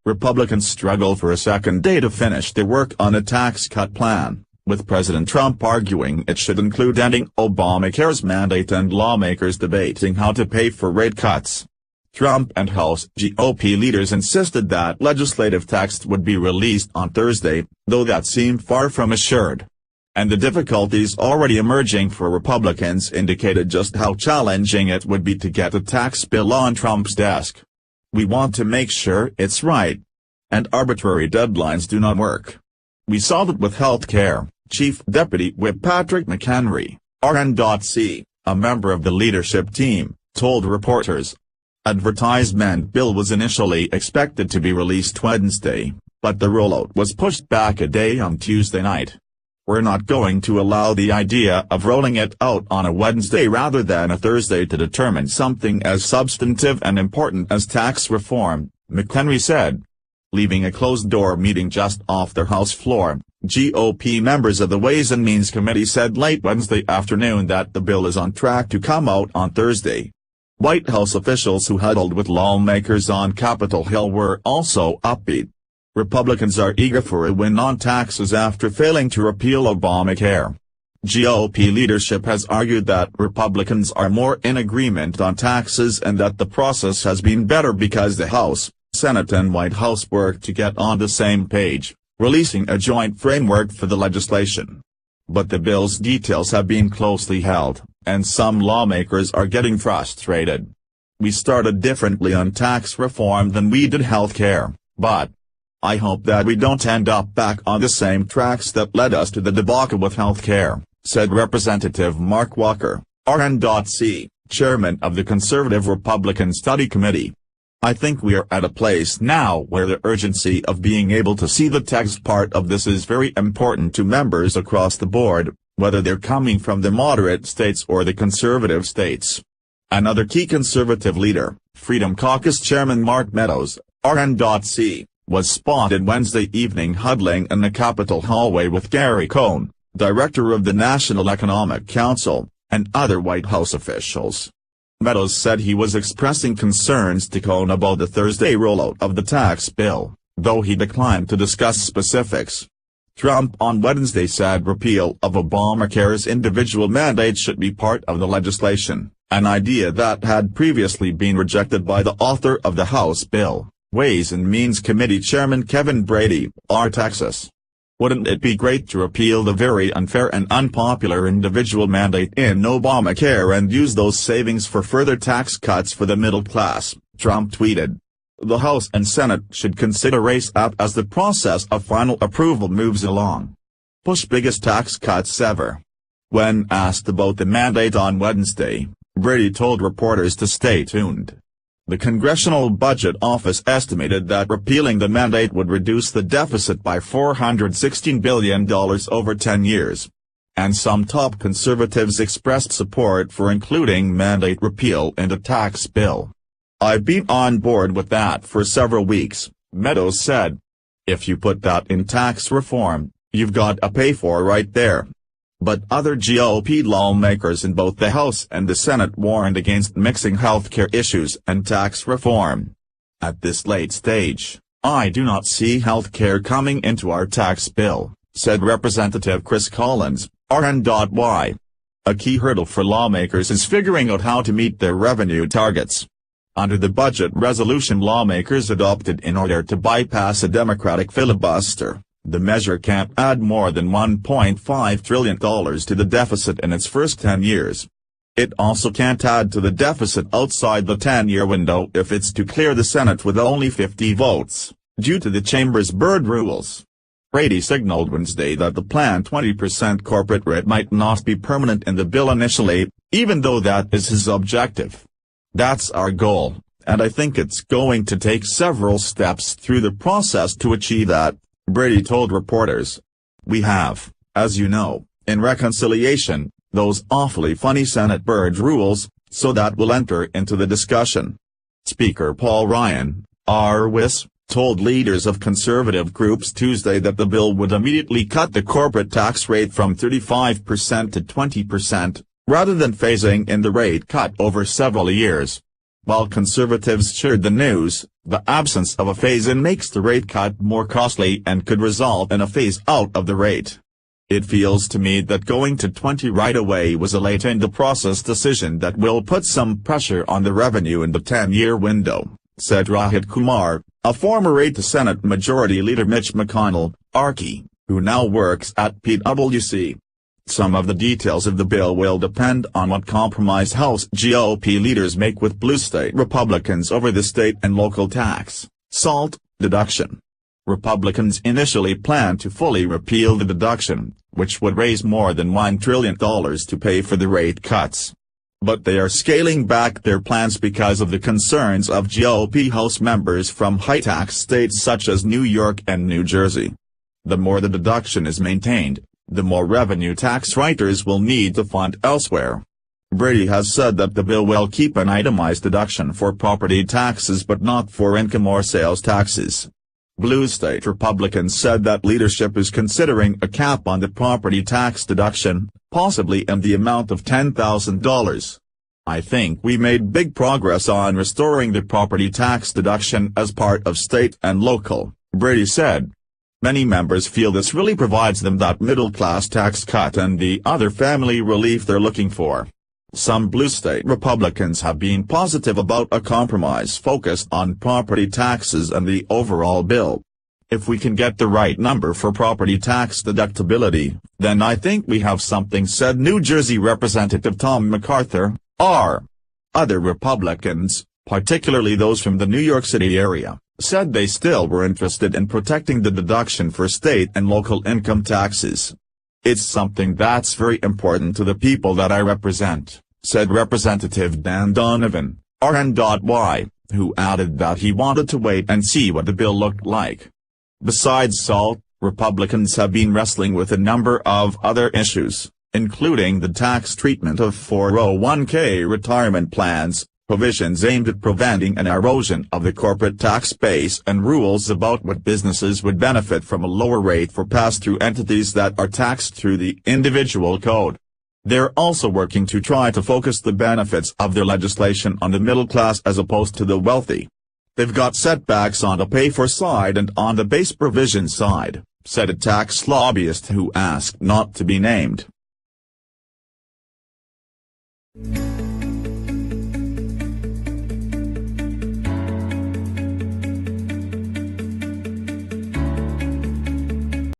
Republicans struggle for a second day to finish their work on a tax cut plan, with President Trump arguing it should include ending Obamacare's mandate and lawmakers debating how to pay for rate cuts. Trump and House GOP leaders insisted that legislative text would be released on Thursday, though that seemed far from assured. And the difficulties already emerging for Republicans indicated just how challenging it would be to get a tax bill on Trump's desk. We want to make sure it's right. And arbitrary deadlines do not work. We saw that with health care, Chief Deputy Whip Patrick McHenry, RN.C., a member of the leadership team, told reporters. Advertisement bill was initially expected to be released Wednesday, but the rollout was pushed back a day on Tuesday night. We're not going to allow the idea of rolling it out on a Wednesday rather than a Thursday to determine something as substantive and important as tax reform, McHenry said. Leaving a closed-door meeting just off their House floor, GOP members of the Ways and Means Committee said late Wednesday afternoon that the bill is on track to come out on Thursday. White House officials who huddled with lawmakers on Capitol Hill were also upbeat. Republicans are eager for a win on taxes after failing to repeal Obamacare. GOP leadership has argued that Republicans are more in agreement on taxes and that the process has been better because the House, Senate and White House worked to get on the same page, releasing a joint framework for the legislation. But the bill's details have been closely held, and some lawmakers are getting frustrated. We started differently on tax reform than we did health care, but I hope that we don't end up back on the same tracks that led us to the debacle with health care, said Representative Mark Walker, RN.C., chairman of the Conservative Republican Study Committee. I think we are at a place now where the urgency of being able to see the text part of this is very important to members across the board, whether they're coming from the moderate states or the conservative states. Another key conservative leader, Freedom Caucus Chairman Mark Meadows, RN.C., was spotted Wednesday evening huddling in the Capitol hallway with Gary Cohn, director of the National Economic Council, and other White House officials. Meadows said he was expressing concerns to Cohn about the Thursday rollout of the tax bill, though he declined to discuss specifics. Trump on Wednesday said repeal of Obamacare's individual mandate should be part of the legislation, an idea that had previously been rejected by the author of the House bill, Ways and Means Committee Chairman Kevin Brady, R. Texas. Wouldn't it be great to repeal the very unfair and unpopular individual mandate in Obamacare and use those savings for further tax cuts for the middle class, Trump tweeted. The House and Senate should consider ASAP as the process of final approval moves along. Push biggest tax cuts ever. When asked about the mandate on Wednesday, Brady told reporters to stay tuned. The Congressional Budget Office estimated that repealing the mandate would reduce the deficit by $416 billion over 10 years. And some top conservatives expressed support for including mandate repeal in the tax bill. I've been on board with that for several weeks, Meadows said. If you put that in tax reform, you've got a pay for right there. But other GOP lawmakers in both the House and the Senate warned against mixing healthcare issues and tax reform. At this late stage, I do not see healthcare coming into our tax bill, said Representative Chris Collins, RN.Y. A key hurdle for lawmakers is figuring out how to meet their revenue targets. Under the budget resolution lawmakers adopted in order to bypass a Democratic filibuster, the measure can't add more than $1.5 trillion to the deficit in its first 10 years. It also can't add to the deficit outside the 10-year window if it's to clear the Senate with only 50 votes, due to the chamber's Byrd rules. Brady signaled Wednesday that the planned 20% corporate rate might not be permanent in the bill initially, even though that is his objective. That's our goal, and I think it's going to take several steps through the process to achieve that, Brady told reporters. We have, as you know, in reconciliation, those awfully funny Senate Byrd rules, so that will enter into the discussion. Speaker Paul Ryan, R.W.I.S., told leaders of conservative groups Tuesday that the bill would immediately cut the corporate tax rate from 35% to 20%, rather than phasing in the rate cut over several years. While conservatives cheered the news, the absence of a phase-in makes the rate cut more costly and could result in a phase-out of the rate. It feels to me that going to 20 right away was a late-in-the-process decision that will put some pressure on the revenue in the 10-year window, said Rohit Kumar, a former aide to Senate Majority Leader Mitch McConnell, RK, who now works at PwC. Some of the details of the bill will depend on what compromise House GOP leaders make with blue state Republicans over the state and local tax, SALT, deduction. Republicans initially planned to fully repeal the deduction, which would raise more than $1 trillion to pay for the rate cuts. But they are scaling back their plans because of the concerns of GOP House members from high-tax states such as New York and New Jersey. The more the deduction is maintained, the more revenue tax writers will need to fund elsewhere. Brady has said that the bill will keep an itemized deduction for property taxes but not for income or sales taxes. Blue state Republicans said that leadership is considering a cap on the property tax deduction, possibly in the amount of $10,000. I think we made big progress on restoring the property tax deduction as part of state and local, Brady said. Many members feel this really provides them that middle-class tax cut and the other family relief they're looking for. Some blue state Republicans have been positive about a compromise focused on property taxes and the overall bill. If we can get the right number for property tax deductibility, then I think we have something, said New Jersey Representative Tom MacArthur, R. Other Republicans, particularly those from the New York City area, said they still were interested in protecting the deduction for state and local income taxes. It's something that's very important to the people that I represent, said Representative Dan Donovan, RN.Y, who added that he wanted to wait and see what the bill looked like. Besides SALT, Republicans have been wrestling with a number of other issues, including the tax treatment of 401k retirement plans, provisions aimed at preventing an erosion of the corporate tax base, and rules about what businesses would benefit from a lower rate for pass-through entities that are taxed through the individual code. They're also working to try to focus the benefits of their legislation on the middle class as opposed to the wealthy. They've got setbacks on the pay-for side and on the base provision side, said a tax lobbyist who asked not to be named.